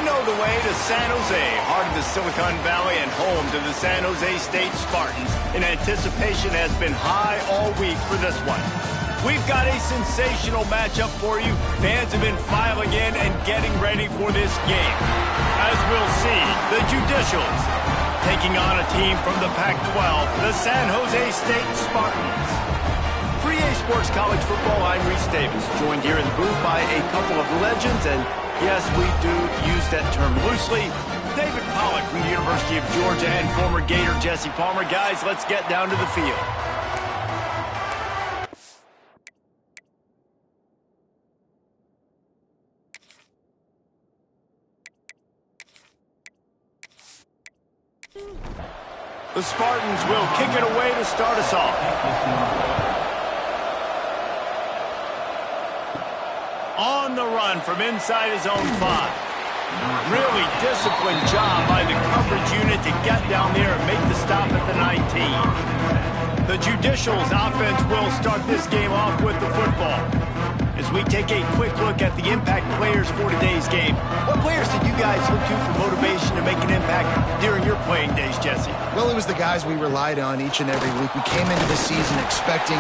know the way to San Jose, heart of the Silicon Valley and home to the San Jose State Spartans. And anticipation has been high all week for this one. We've got a sensational matchup for you. Fans have been filing in and getting ready for this game. As we'll see, the Judicials taking on a team from the Pac-12, the San Jose State Spartans. For EA Sports College Football, I'm Reese Davis, joined here in the booth by a couple of legends, and yes, we do use that term loosely. David Pollack from the University of Georgia and former Gator Jesse Palmer. Guys, let's get down to the field. The Spartans will kick it away to start us off. On the run from inside his own 5. Really disciplined job by the coverage unit to get down there and make the stop at the 19. The Judicials offense will start this game off with the football. As we take a quick look at the impact players for today's game, what players did you guys look to for motivation to make an impact during your playing days, Jesse? Well, it was the guys we relied on each and every week. We came into the season expecting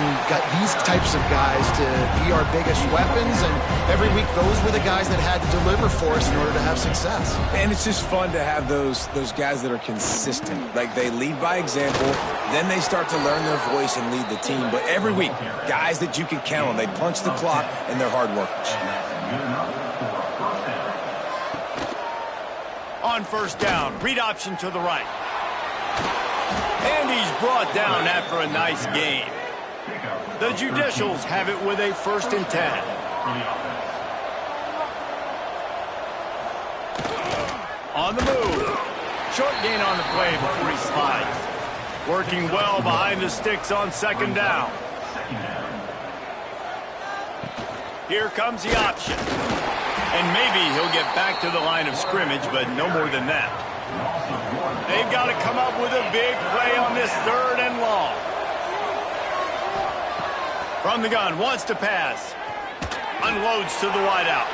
these types of guys to be our biggest weapons, and every week those were the guys that had to deliver for us in order to have success. And it's just fun to have those guys that are consistent. Like, they lead by example, then they start to learn their voice and lead the team. But every week, guys that you can count on, they punch the clock, and they're hard workers. On first down, read option to the right. And he's brought down after a nice gain. The Judicials have it with a 1st and 10. On the move. Short gain on the play before he slides. Working well behind the sticks on 2nd down. Here comes the option. And maybe he'll get back to the line of scrimmage, but no more than that. They've got to come up with a big play on this 3rd and long. From the gun, wants to pass. Unloads to the wideout.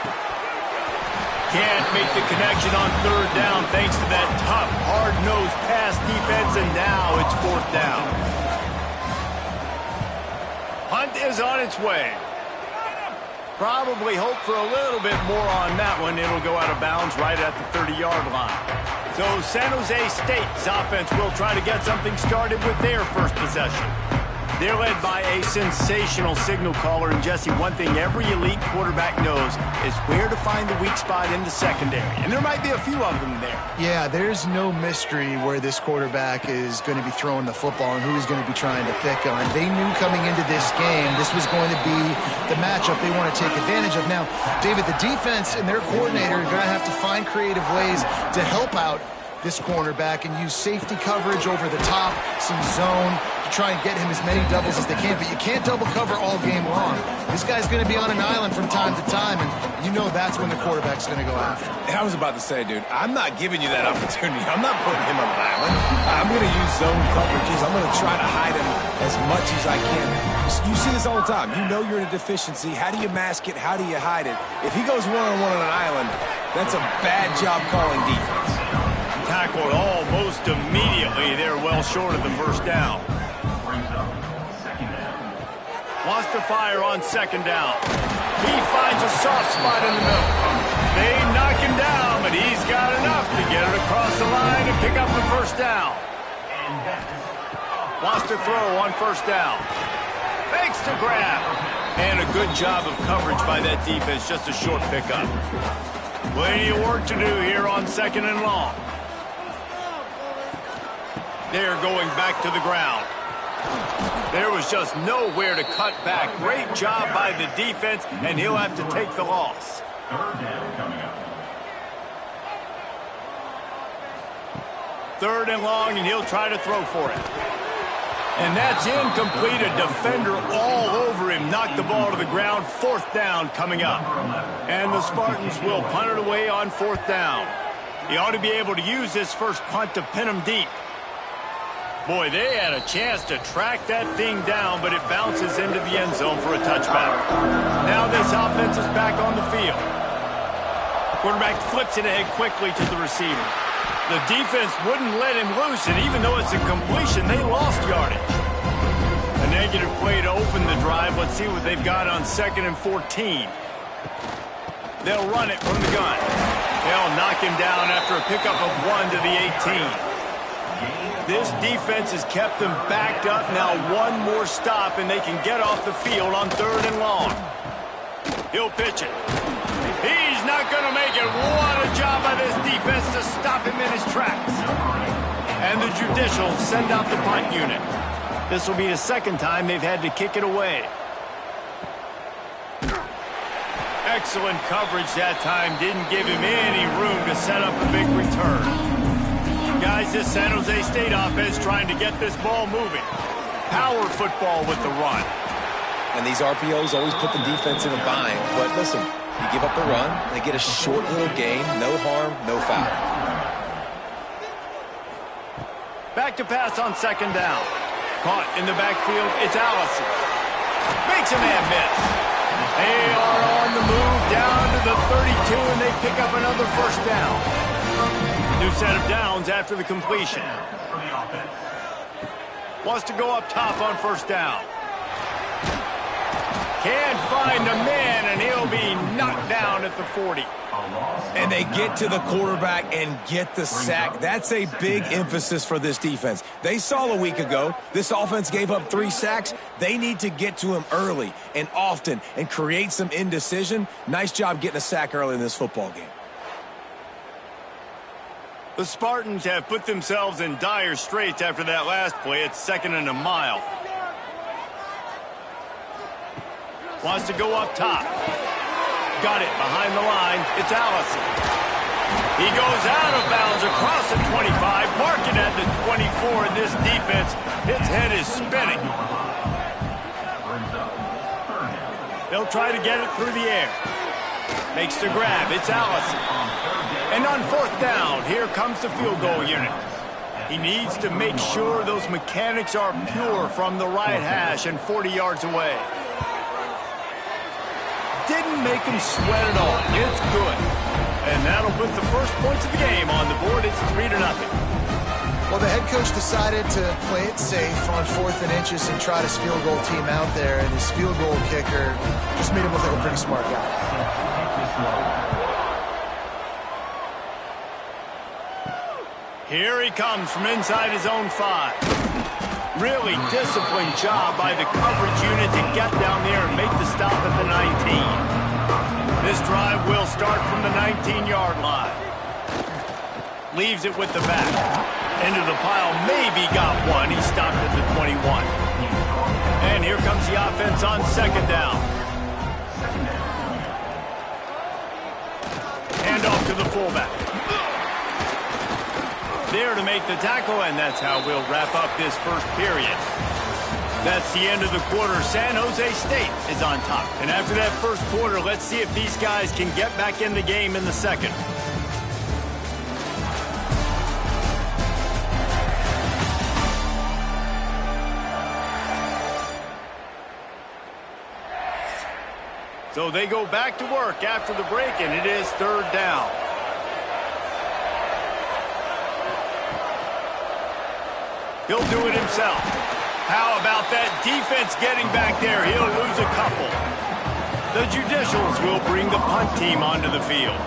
Can't make the connection on 3rd down thanks to that tough, hard-nosed pass defense, and now it's 4th down. Hunt is on its way. Probably hope for a little bit more on that one. It'll go out of bounds right at the 30-yard line. So San Jose State's offense will try to get something started with their first possession. They're led by a sensational signal caller, and Jesse, one thing every elite quarterback knows is where to find the weak spot in the secondary. And there might be a few of them there. Yeah, there's no mystery where this quarterback is going to be throwing the football and who he's going to be trying to pick on. They knew coming into this game this was going to be the matchup they want to take advantage of. Now, David, the defense and their coordinator are going to have to find creative ways to help out this cornerback and use safety coverage over the top, some zone, to try and get him as many doubles as they can. But you can't double cover all game long. This guy's going to be on an island from time to time, and you know that's when the quarterback's going to go after him. And I was about to say, dude, I'm not giving you that opportunity. I'm not putting him on an island. I'm going to use zone coverages. I'm going to try to hide him as much as I can. You see this all the time. You know you're in a deficiency. How do you mask it? How do you hide it? If he goes one-on-one on an island, that's a bad job calling defense. Tackled almost immediately. They're well short of the 1st down. Wants to fire on 2nd down. He finds a soft spot in the middle. They knock him down, but he's got enough to get it across the line and pick up the 1st down. Wants to throw on 1st down. Makes the grab. And a good job of coverage by that defense. Just a short pickup. Plenty of work to do here on 2nd and long. They're going back to the ground. There was just nowhere to cut back. Great job by the defense, and he'll have to take the loss. 3rd and long, and he'll try to throw for it. And that's incomplete. A defender all over him. Knocked the ball to the ground. 4th down coming up. And the Spartans will punt it away on 4th down. He ought to be able to use this first punt to pin him deep. Boy, they had a chance to track that thing down, but it bounces into the end zone for a touchback. Now this offense is back on the field. Quarterback flips it ahead quickly to the receiver. The defense wouldn't let him loose, and even though it's a completion, they lost yardage. A negative play to open the drive. Let's see what they've got on 2nd and 14. They'll run it from the gun. They'll knock him down after a pickup of 1 to the 18. This defense has kept them backed up. Now one more stop, and they can get off the field on 3rd and long. He'll pitch it. He's not going to make it. What a job by this defense to stop him in his tracks. And the Judicials send out the punt unit. This will be the 2nd time they've had to kick it away. Excellent coverage that time. Didn't give him any room to set up a big return. Guys, this San Jose State offense trying to get this ball moving. Power football with the run. And these RPOs always put the defense in a bind. But listen, you give up the run, they get a short little gain, no harm, no foul. Back to pass on 2nd down. Caught in the backfield, it's Allison. Makes a man miss. They are on the move down to the 32, and they pick up another 1st down. New set of downs after the completion. Wants to go up top on 1st down. Can't find a man, and he'll be knocked down at the 40. And they get to the quarterback and get the sack. That's a big emphasis for this defense. They saw a week ago, this offense gave up 3 sacks. They need to get to him early and often and create some indecision. Nice job getting a sack early in this football game. The Spartans have put themselves in dire straits after that last play. It's 2nd and a mile. Wants to go up top. Got it behind the line. It's Allison. He goes out of bounds across the 25. Mark it at the 24. And this defense, its head is spinning. They'll try to get it through the air. Makes the grab. It's Allison. And on 4th down, here comes the field goal unit. He needs to make sure those mechanics are pure from the right hash and 40 yards away. Didn't make him sweat at all. It's good. And that'll put the first points of the game on the board. It's 3-0. Well, the head coach decided to play it safe on 4th and inches and trot his field goal team out there, and his field goal kicker just made him look like a pretty smart guy. Here he comes from inside his own 5. Really disciplined job by the coverage unit to get down there and make the stop at the 19. This drive will start from the 19-yard line. Leaves it with the back. Into the pile, maybe got one. He stopped at the 21. And here comes the offense on 2nd down. Hand off to the fullback. There to make the tackle, and that's how we'll wrap up this first period. That's the end of the quarter. San Jose State is on top. And after that first quarter, let's see if these guys can get back in the game in the 2nd. So they go back to work after the break, and it is 3rd down. He'll do it himself. How about that defense getting back there? He'll lose a couple. The Judicials will bring the punt team onto the field.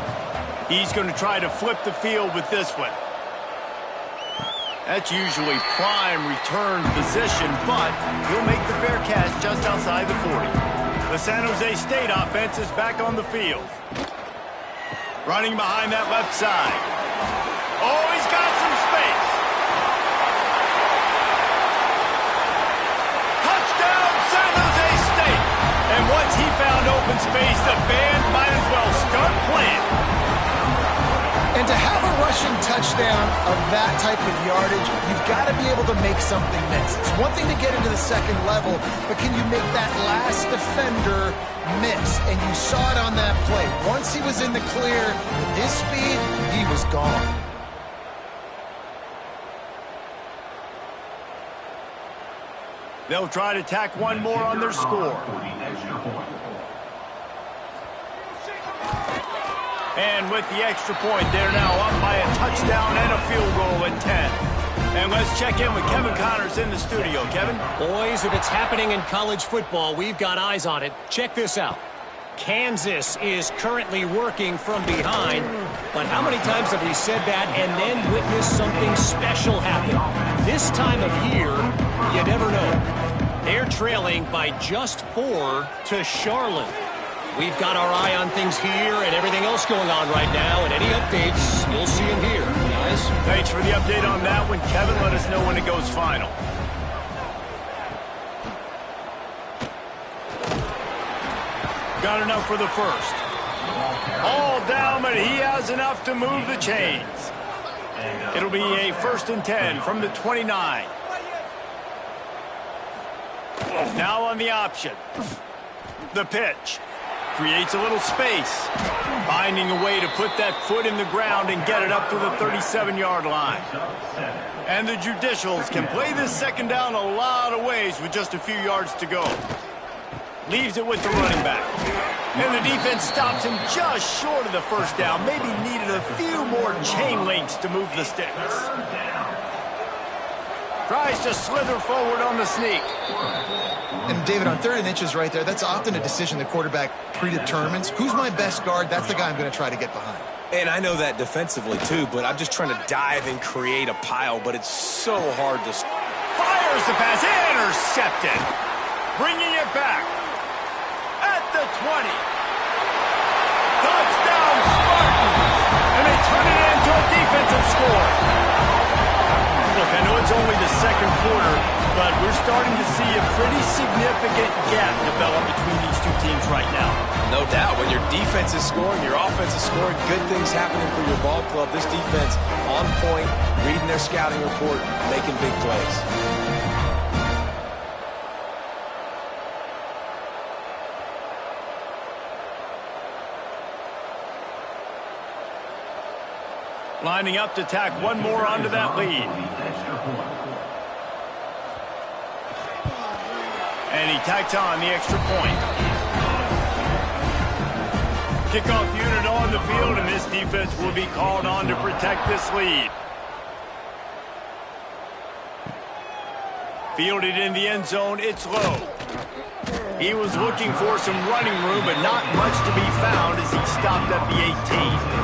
He's going to try to flip the field with this one. That's usually prime return position, but he'll make the fair catch just outside the 40. The San Jose State offense is back on the field. Running behind that left side. Oh, he's got some space. Touchdown, San Jose State. And once he found open space, the band might as well start playing. And to have a rushing touchdown of that type of yardage, you've got to be able to make something miss. It's one thing to get into the 2nd level, but can you make that last defender miss? And you saw it on that play. Once he was in the clear, with his speed, he was gone. They'll try to tack one more on their score. And with the extra point, they're now up by a touchdown and a field goal at 10. And let's check in with Kevin Connors in the studio. Kevin? Boys, if it's happening in college football, we've got eyes on it. Check this out. Kansas is currently working from behind, but how many times have we said that and then witnessed something special happen? This time of year, you never know. They're trailing by just 4 to Charlotte. We've got our eye on things here and everything else going on right now, and any updates, you'll see them here, guys. Thanks for the update on that one, Kevin. Let us know when it goes final. Got enough for the first. All down, but he has enough to move the chains. It'll be a 1st and 10 from the 29. Now on the option. The pitch. Creates a little space. Finding a way to put that foot in the ground and get it up to the 37-yard line. And the Judicials can play this second down a lot of ways with just a few yards to go. Leaves it with the running back. And the defense stops him just short of the first down. Maybe needed a few more chain links to move the sticks. Tries to slither forward on the sneak. And David, on 3rd and inches right there, that's often a decision the quarterback predetermines. Who's my best guard? That's the guy I'm going to try to get behind. And I know that defensively, too, but I'm just trying to dive and create a pile, but it's so hard to... Fires the pass. Intercepted. Bringing it back. At the 20. Touchdown, Spartans. And they turn it into a defensive score. Look, I know it's only the second quarter, but we're starting to see a pretty significant gap develop between these two teams right now. No doubt. When your defense is scoring, your offense is scoring, good things happening for your ball club. This defense on point, reading their scouting report, making big plays. Lining up to tack one more onto that lead. And he tacks on the extra point. Kickoff unit on the field, and this defense will be called on to protect this lead. Fielded in the end zone, it's low. He was looking for some running room, but not much to be found as he stopped at the 18.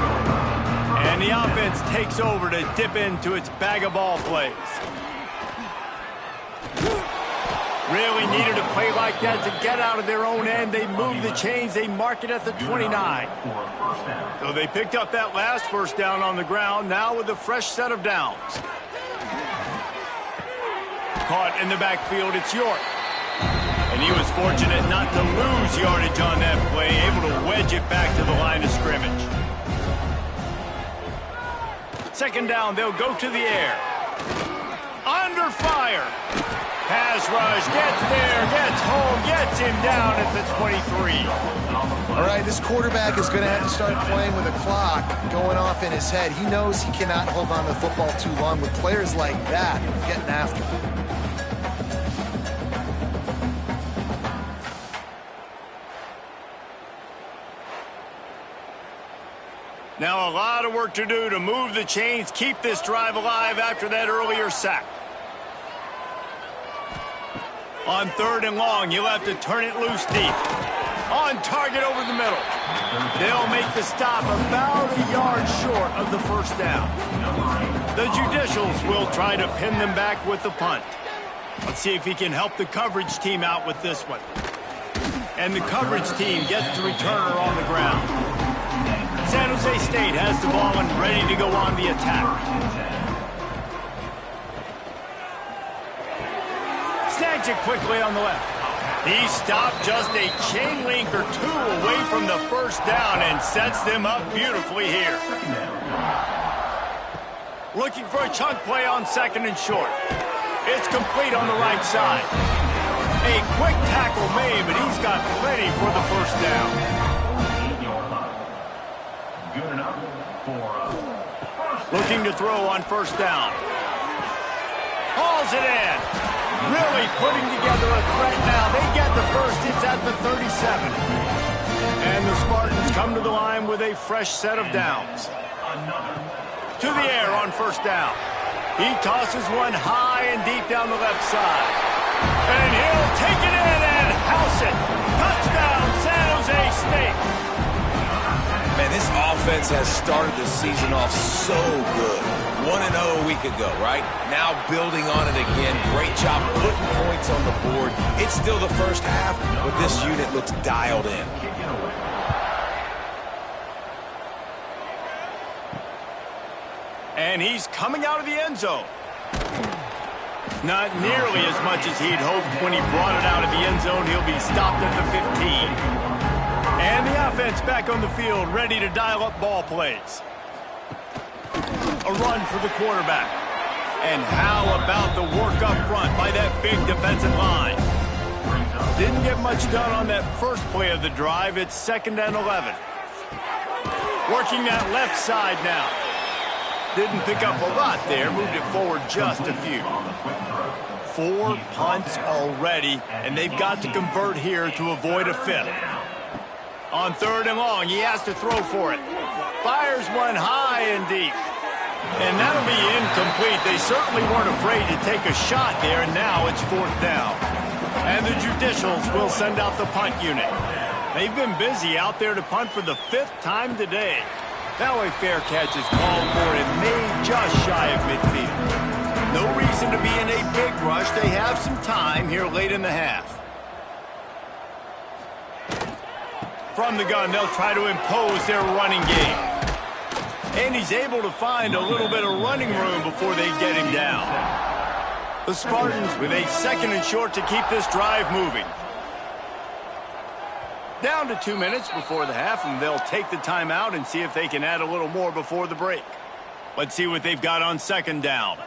And the offense takes over to dip into its bag of ball plays. Really needed a play like that to get out of their own end. They move the chains. They mark it at the 29. So they picked up that last first down on the ground, now with a fresh set of downs. Caught in the backfield, it's York. And he was fortunate not to lose yardage on that play, able to wedge it back to the line of scrimmage. Second down, they'll go to the air. Under fire. Pass rush, gets there, gets home, gets him down at the 23. All right, this quarterback is going to have to start playing with a clock going off in his head. He knows he cannot hold on to the football too long with players like that getting after him. Now a lot of work to do to move the chains, keep this drive alive after that earlier sack. On 3rd and long, you'll have to turn it loose deep. On target over the middle. They'll make the stop about a yard short of the first down. The Judicials will try to pin them back with the punt. Let's see if he can help the coverage team out with this one. And the coverage team gets the returner on the ground. San Jose State has the ball and ready to go on the attack. Snags it quickly on the left. He stopped just a chain link or two away from the first down and sets them up beautifully here. Looking for a chunk play on 2nd and short. It's complete on the right side. A quick tackle made, but he's got plenty for the first down. Looking to throw on first down. Hauls it in. Really putting together a threat now. They get the first. It's at the 37. And the Spartans come to the line with a fresh set of downs. To the air on first down. He tosses one high and deep down the left side. And he'll take it in and house it. Touchdown, San Jose State. Man, this offense has started the season off so good. 1-0 a week ago, right? Now building on it again. Great job putting points on the board. It's still the first half, but this unit looks dialed in. And he's coming out of the end zone. Not nearly as much as he'd hoped when he brought it out of the end zone. He'll be stopped at the 15. And the offense back on the field, ready to dial up ball plays. A run for the quarterback. And how about the work up front by that big defensive line? Didn't get much done on that first play of the drive. It's 2nd and 11. Working that left side now. Didn't pick up a lot there. Moved it forward just a few. 4 punts already, and they've got to convert here to avoid a 5th. On 3rd and long, he has to throw for it. Fires one high and deep. And that'll be incomplete. They certainly weren't afraid to take a shot there, and now it's 4th down. And the Judicials will send out the punt unit. They've been busy out there to punt for the 5th time today. Now a fair catch is called for and made just shy of midfield. No reason to be in a big rush. They have some time here late in the half. From the gun, they'll try to impose their running game. And he's able to find a little bit of running room before they get him down. The Spartans with a 2nd and short to keep this drive moving. Down to 2 minutes before the half, and they'll take the timeout and see if they can add a little more before the break. Let's see what they've got on 2nd down.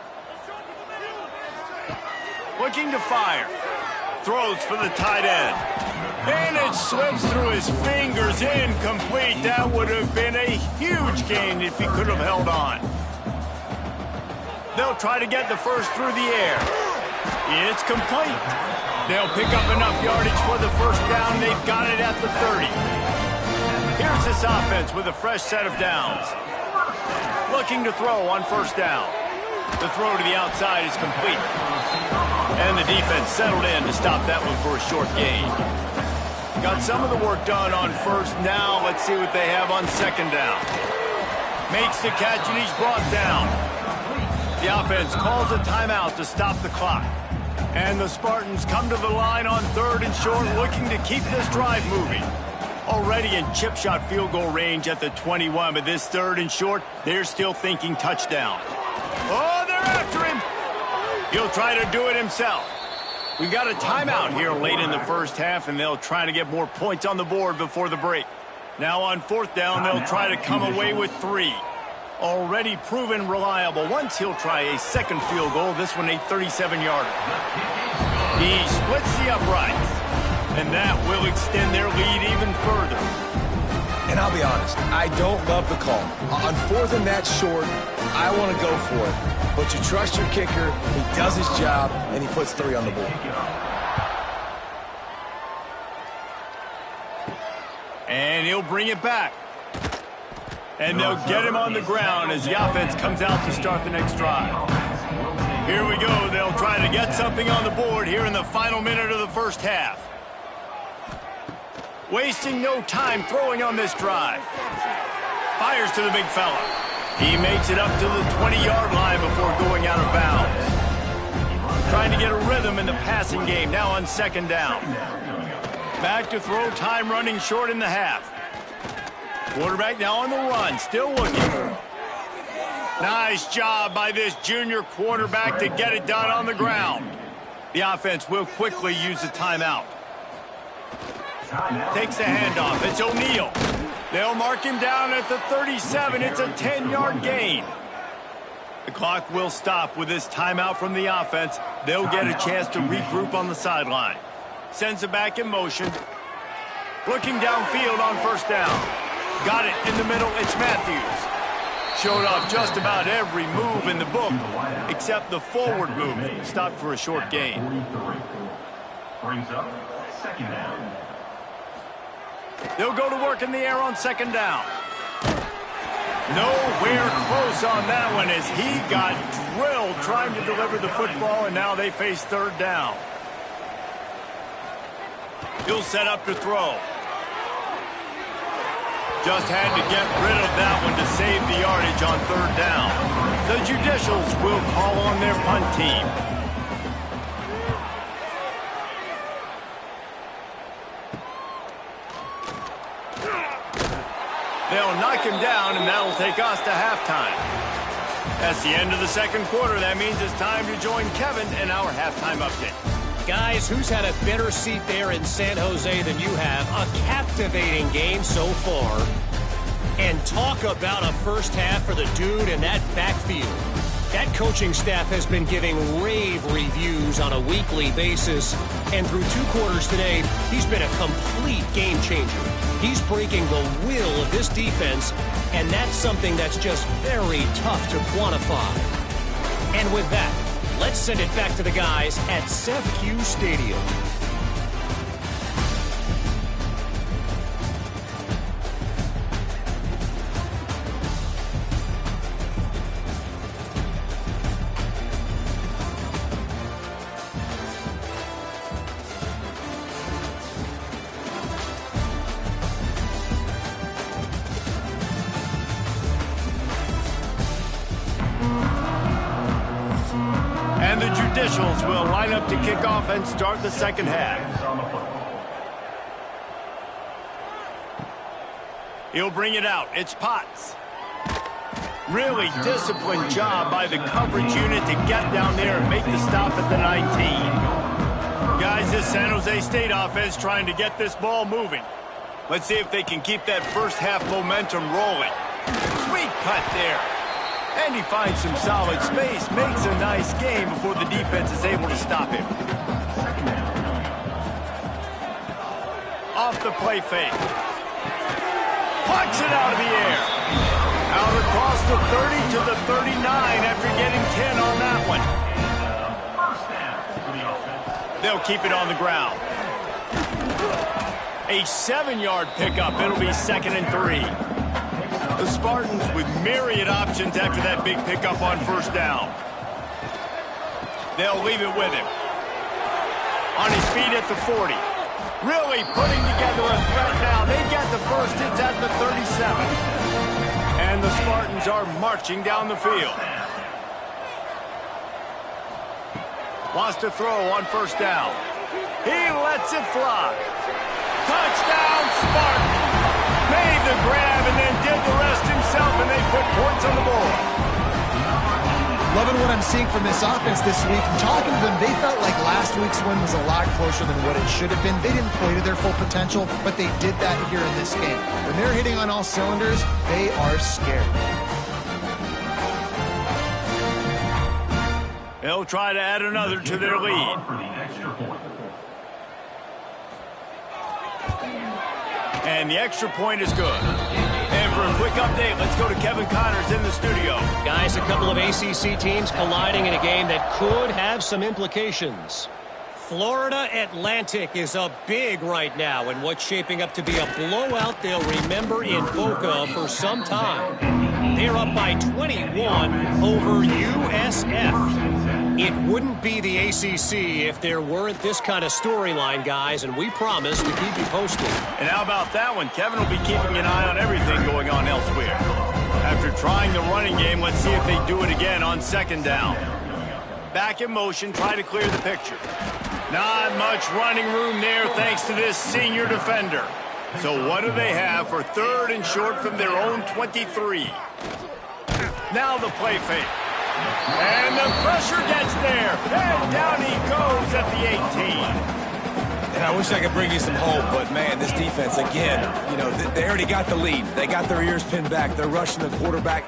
Looking to fire. Throws for the tight end. And it slips through his fingers, incomplete. That would have been a huge gain if he could have held on. They'll try to get the first through the air. It's complete. They'll pick up enough yardage for the first down. They've got it at the 30. Here's this offense with a fresh set of downs. Looking to throw on first down. The throw to the outside is complete. And the defense settled in to stop that one for a short gain. Got some of the work done on first. Now let's see what they have on 2nd down. Makes the catch and he's brought down. The offense calls a timeout to stop the clock. And the Spartans come to the line on 3rd and short, looking to keep this drive moving. Already in chip shot field goal range at the 21, but this 3rd and short, they're still thinking touchdown. Oh, they're after him. He'll try to do it himself. We've got a timeout here late in the first half, and they'll try to get more points on the board before the break. Now on 4th down, they'll try to come away with 3. Already proven reliable. Once he'll try a 2nd field goal, this one a 37-yarder. He splits the uprights, and that will extend their lead even further. And I'll be honest, I don't love the call. On 4th and that short, I want to go for it. But you trust your kicker, he does his job, and he puts 3 on the board. And he'll bring it back. And they'll get him on the ground as the offense comes out to start the next drive. Here we go. They'll try to get something on the board here in the final minute of the first half. Wasting no time throwing on this drive. Fires to the big fella. He makes it up to the 20-yard line before going out of bounds. Trying to get a rhythm in the passing game now on 2nd down. Back to throw, time running short in the half. Quarterback now on the run, still looking. Nice job by this junior quarterback to get it done on the ground. The offense will quickly use the timeout. Takes the handoff. It's O'Neal. They'll mark him down at the 37. It's a 10-yard gain. The clock will stop with this timeout from the offense. They'll get a chance to regroup on the sideline. Sends it back in motion. Looking downfield on first down. Got it in the middle. It's Matthews. Showed off just about every move in the book, except the forward move. Stopped for a short gain. Brings up 2nd down. They'll go to work in the air on second down. Nowhere close on that one as he got drilled trying to deliver the football, and now they face third down. He'll set up to throw. Just had to get rid of that one to save the yardage on third down. The Judicials will call on their punt team. They'll knock him down, and that'll take us to halftime. That's the end of the second quarter. That means it's time to join Kevin in our halftime update. Guys, who's had a better seat there in San Jose than you have? A captivating game so far. And talk about a first half for the dude in that backfield. That coaching staff has been giving rave reviews on a weekly basis. And through 2 quarters today, he's been a complete game changer. He's breaking the will of this defense, and that's something that's just very tough to quantify. And with that, let's send it back to the guys at Seth Hughes Stadium. And the Judicials will line up to kick off and start the second half. He'll bring it out. It's Potts. Really disciplined job by the coverage unit to get down there and make the stop at the 19. Guys, this San Jose State offense trying to get this ball moving. Let's see if they can keep that first half momentum rolling. Sweet cut there. And he finds some solid space, makes a nice game before the defense is able to stop him. Off the play fake. Plucks it out of the air. Out across the 30 to the 39 after getting 10 on that one. They'll keep it on the ground. A 7-yard pickup. It'll be 2nd and 3. The Spartans with myriad options after that big pickup on first down. They'll leave it with him. On his feet at the 40. Really putting together a threat now. They get the first. It's at the 37. And the Spartans are marching down the field. Wants to throw on first down. He lets it fly. Touchdown, Spartans. Made the grab and then did the rest himself, and they put points on the board. Loving what I'm seeing from this offense this week. Talking to them, they felt like last week's win was a lot closer than what it should have been. They didn't play to their full potential, but they did that here in this game. When they're hitting on all cylinders, they are scared. They'll try to add another to their lead. And the extra point is good. And for a quick update, let's go to Kevin Connors in the studio. Guys, a couple of ACC teams colliding in a game that could have some implications. Florida Atlantic is up big right now in what's shaping up to be a blowout they'll remember in Boca for some time. They're up by 21 over USF. It wouldn't be the ACC if there weren't this kind of storyline, guys, and we promise to keep you posted. And how about that one? Kevin will be keeping an eye on everything going on elsewhere. After trying the running game, let's see if they do it again on second down. Back in motion, try to clear the picture. Not much running room there thanks to this senior defender. So what do they have for 3rd and short from their own 23? Now the play fake. And the pressure gets there. And down he goes at the 18. And I wish I could bring you some hope, but, man, this defense, again, you know, they already got the lead. They got their ears pinned back. They're rushing the quarterback.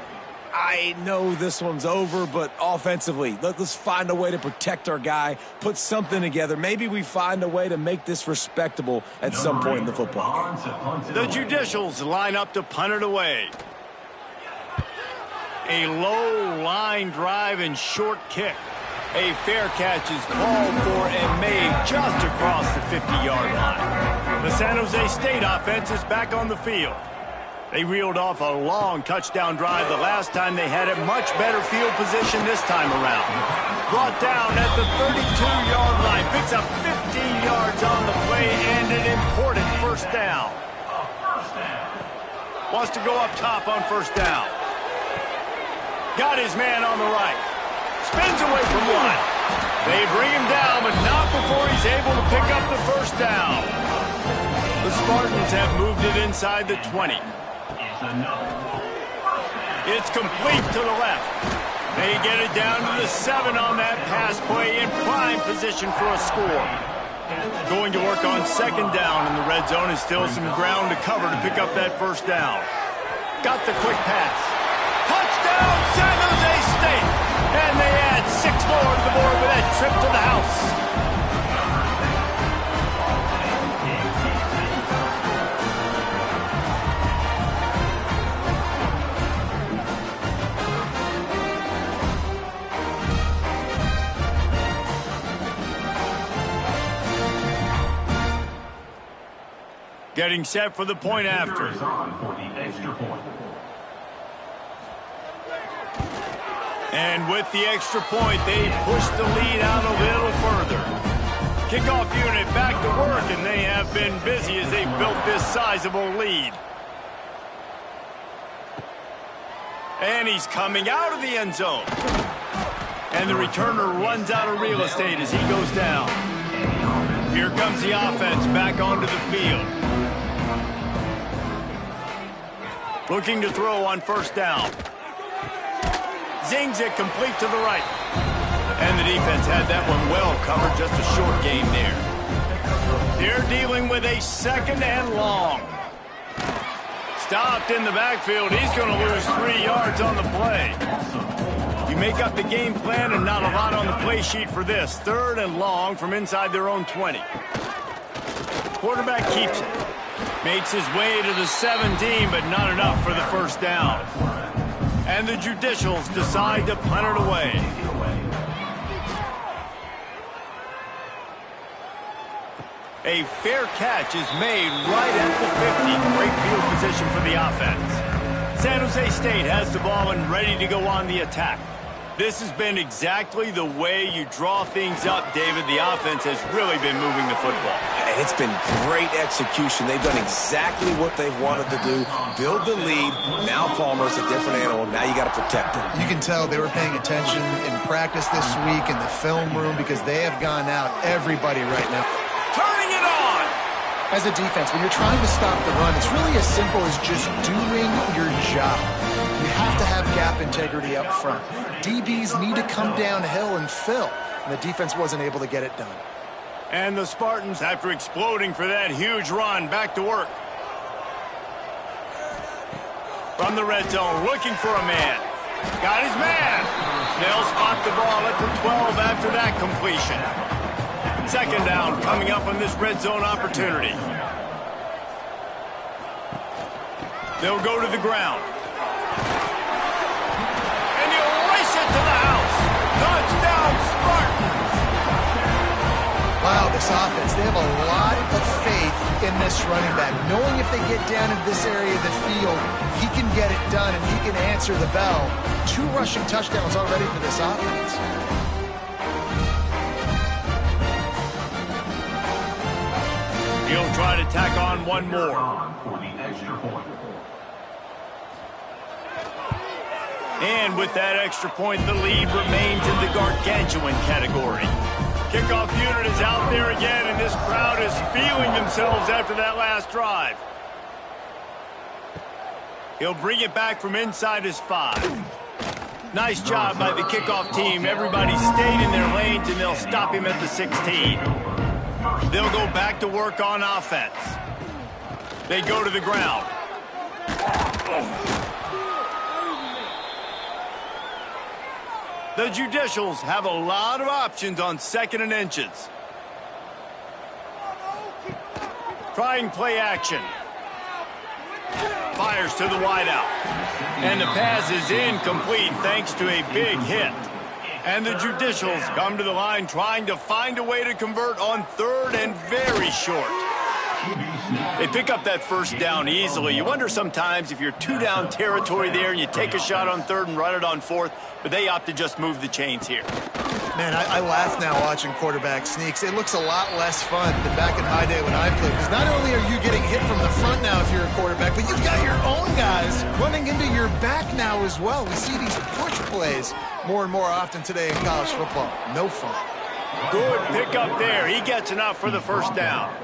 I know this one's over, but offensively, let's find a way to protect our guy, put something together. Maybe we find a way to make this respectable at some point in the football game. The Judicials line up to punt it away. A low line drive and short kick. A fair catch is called for and made just across the 50-yard line. The San Jose State offense is back on the field. They reeled off a long touchdown drive the last time they had a much better field position this time around. Brought down at the 32-yard line. Picks up 15 yards on the play and an important first down. Wants to go up top on first down. Got his man on the right. Spins away from one. They bring him down, but not before he's able to pick up the first down. The Spartans have moved it inside the 20. It's complete to the left. They get it down to the 7 on that pass play in prime position for a score. Going to work on second down in the red zone is still some ground to cover to pick up that first down. Got the quick pass. Touchdown, San Jose State! And they add 6 more to the board with that trip to the house. Getting set for the point after. And with the extra point, they push the lead out a little further. Kickoff unit back to work, and they have been busy as they've built this sizable lead. And he's coming out of the end zone. And the returner runs out of real estate as he goes down. Here comes the offense back onto the field. Looking to throw on first down. Zings it complete to the right. And the defense had that one well covered, just a short gain there. They're dealing with a second and long. Stopped in the backfield. He's going to lose 3 yards on the play. You make up the game plan and not a lot on the play sheet for this. Third and long from inside their own 20. Quarterback keeps it. Makes his way to the 17, but not enough for the first down. And the Judicials decide to punt it away. A fair catch is made right at the 50. Great field position for the offense. San Jose State has the ball and ready to go on the attack. This has been exactly the way you draw things up, David. The offense has really been moving the football. And it's been great execution. They've done exactly what they've wanted to do. Build the lead. Now Palmer's a different animal. Now you got to protect him. You can tell they were paying attention in practice this week in the film room because they have gone out everybody right now. Turning it on! As a defense, when you're trying to stop the run, it's really as simple as just doing your job. You have to have gap integrity up front. DBs need to come downhill and fill, and the defense wasn't able to get it done. And the Spartans, after exploding for that huge run, back to work. From the red zone, looking for a man. Got his man. They'll spot the ball at the 12 after that completion. Second down coming up on this red zone opportunity. They'll go to the ground. And he'll race it to the house. Touchdown, Spartans! Wow, this offense, they have a lot of faith in this running back. Knowing if they get down in this area of the field, he can get it done and he can answer the bell. 2 rushing touchdowns already for this offense. He'll try to tack on one more. And with that extra point, the lead remains in the gargantuan category. Kickoff unit is out there again, and this crowd is feeling themselves after that last drive. He'll bring it back from inside his 5. Nice job by the kickoff team. Everybody stayed in their lanes, and they'll stop him at the 16. They'll go back to work on offense. They go to the ground. The Judicials have a lot of options on 2nd and inches. Trying play action. Fires to the wideout. And the pass is incomplete thanks to a big hit. And the Judicials come to the line trying to find a way to convert on third and very short. They pick up that first down easily. You wonder sometimes if you're two-down territory there and you take a shot on third and run it on fourth, but they opt to just move the chains here. Man, I laugh now watching quarterback sneaks. It looks a lot less fun than back in my day when I played. Because not only are you getting hit from the front now if you're a quarterback, but you've got your own guys running into your back now as well. We see these push plays more and more often today in college football. No fun. Good pick up there. He gets enough for the first down.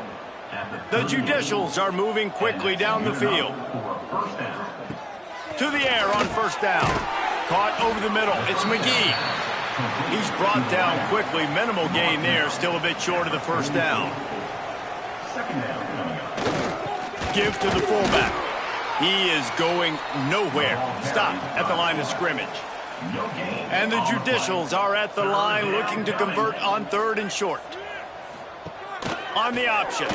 The Judicials are moving quickly down the field. To the air on first down. Caught over the middle. It's McGee. He's brought down quickly. Minimal gain there. Still a bit short of the first down. Give to the fullback. He is going nowhere. Stop at the line of scrimmage. And the Judicials are at the line looking to convert on third and short. On the option.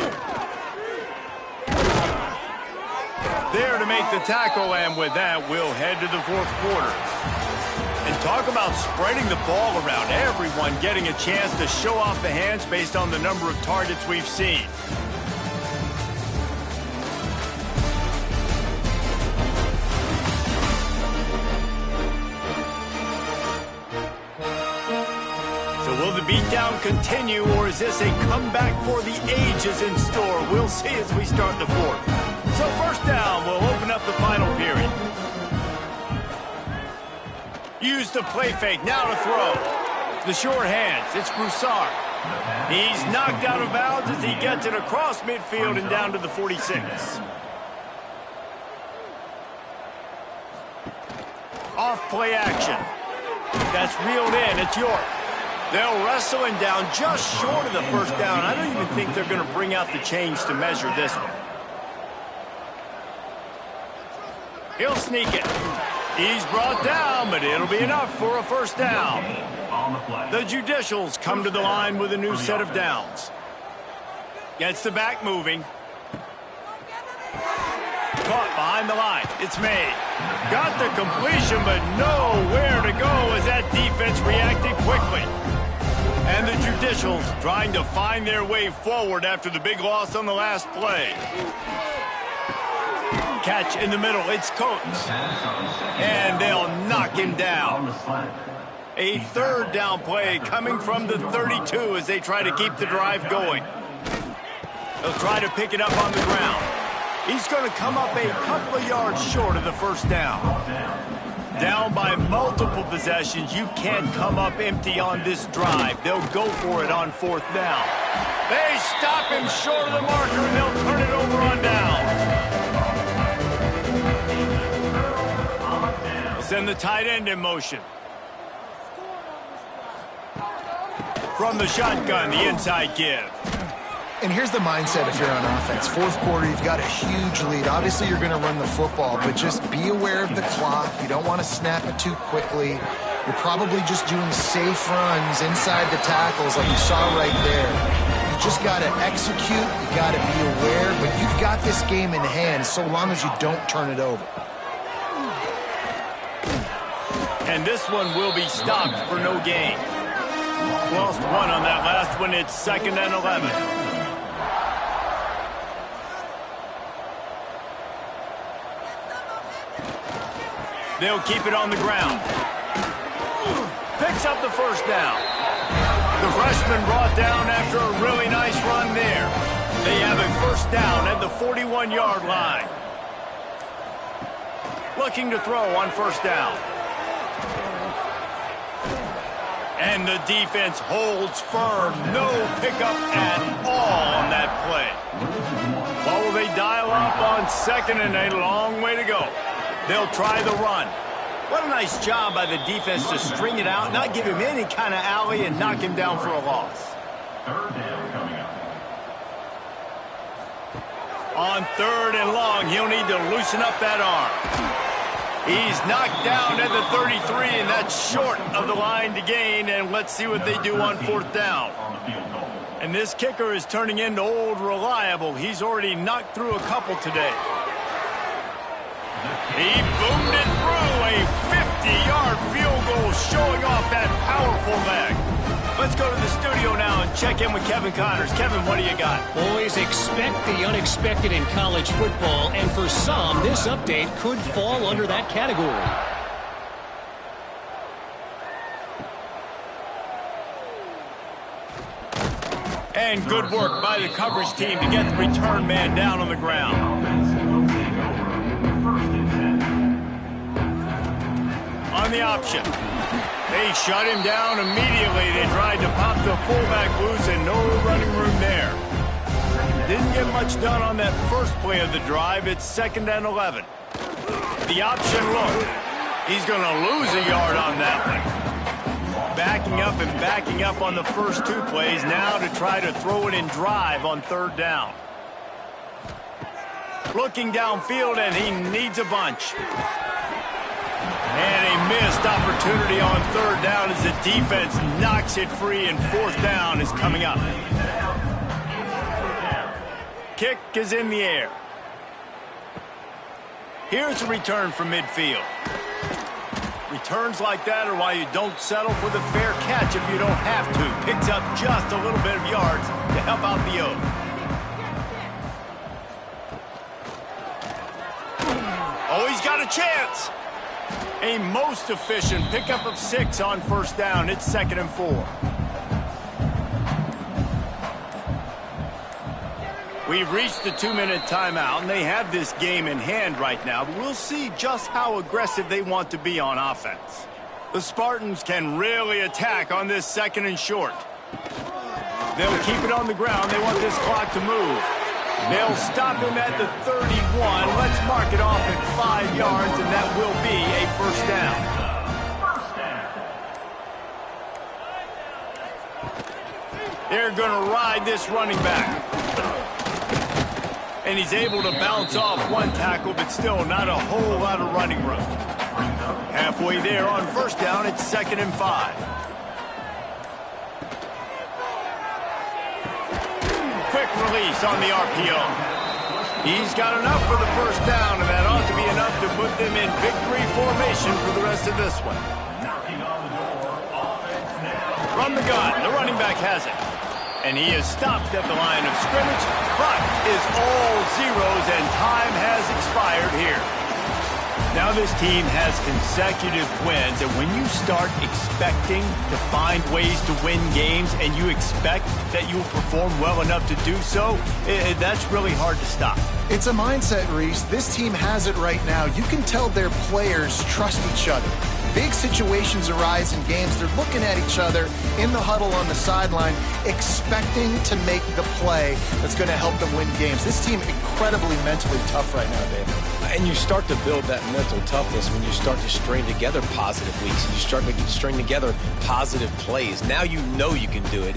There to make the tackle, and with that, we'll head to the fourth quarter. And talk about spreading the ball around. Everyone getting a chance to show off the hands based on the number of targets we've seen. So will the beatdown continue, or is this a comeback for the ages in store? We'll see as we start the fourth. So first down, we'll open up the final period. Use the play fake, now to throw. The short hands, it's Broussard. He's knocked out of bounds as he gets it across midfield and down to the 46. Off play action. That's reeled in, it's York. They'll wrestle him down just short of the first down. I don't even think they're going to bring out the chains to measure this one. He'll sneak it. He's brought down, but it'll be enough for a first down. The Judicials come to the line with a new set of downs. Gets the back moving. Caught behind the line. It's made. Got the completion, but nowhere to go as that defense reacted quickly. And the Judicials trying to find their way forward after the big loss on the last play. Catch in the middle, it's Coates. And they'll knock him down. A third down play coming from the 32 as they try to keep the drive going. They'll try to pick it up on the ground. He's going to come up a couple of yards short of the first down. Down by multiple possessions, you can't come up empty on this drive. They'll go for it on fourth down. They stop him short of the marker, and they'll turn it over on down. Send the tight end in motion. From the shotgun, the inside give. And here's the mindset if you're on offense. Fourth quarter, you've got a huge lead. Obviously, you're going to run the football, but just be aware of the clock. You don't want to snap it too quickly. You're probably just doing safe runs inside the tackles like you saw right there. You just got to execute. You got to be aware, but you've got this game in hand so long as you don't turn it over. And this one will be stopped for no gain. Lost one on that last one. It's 2nd and 11. They'll keep it on the ground. Picks up the first down. The freshman brought down after a really nice run there. They have a first down at the 41-yard line. Looking to throw on first down. And the defense holds firm. No pickup at all on that play. Well, will they dial up on 2nd and 8? A long way to go. They'll try the run. What a nice job by the defense to string it out, not give him any kind of alley, and knock him down for a loss. On 3rd and long, he'll need to loosen up that arm. He's knocked down at the 33, and that's short of the line to gain, and let's see what they do on 4th down. And this kicker is turning into old reliable. He's already knocked through a couple today. He boomed it through a 50-yard field goal, showing off that powerful leg. Let's go to the studio now and check in with Kevin Connors. Kevin, what do you got? Always expect the unexpected in college football, and for some, this update could fall under that category. And good work by the coverage team to get the return man down on the ground. On the option. They shut him down immediately. They tried to pop the fullback loose and no running room there. Didn't get much done on that first play of the drive. It's 2nd and 11. The option look. He's going to lose a yard on that one. Backing up and backing up on the first 2 plays now to try to throw it in drive on 3rd down. Looking downfield, and he needs a bunch. And a missed opportunity on 3rd down as the defense knocks it free, and 4th down is coming up. Kick is in the air. Here's a return from midfield. Returns like that are why you don't settle for the fair catch if you don't have to. Picks up just a little bit of yards to help out the O. Oh, he's got a chance. A most efficient pickup of 6 on 1st down. It's 2nd and 4. We've reached the 2-minute timeout, and they have this game in hand right now, but we'll see just how aggressive they want to be on offense. The Spartans can really attack on this 2nd and short. They'll keep it on the ground. They want this clock to move. They'll stop him at the 31. Let's mark it off at 5 yards, and that will be a 1st down. They're going to ride this running back. And he's able to bounce off 1 tackle, but still not a whole lot of running room. Halfway there on 1st down, it's 2nd and 5. Quick release on the RPO. He's got enough for the 1st down, and that ought to be enough to put them in victory formation for the rest of this one. From the gun, the running back has it. And he is stopped at the line of scrimmage. Clock is all zeros, and time has expired here. Now this team has consecutive wins, and when you start expecting to find ways to win games and you expect that you will perform well enough to do so, that's really hard to stop. It's a mindset, Reese. This team has it right now. You can tell their players trust each other. Big situations arise in games. They're looking at each other in the huddle on the sideline, expecting to make the play that's going to help them win games. This team incredibly mentally tough right now, David. And you start to build that mental toughness when you start to string together positive weeks and you string together positive plays. Now you know you can do it.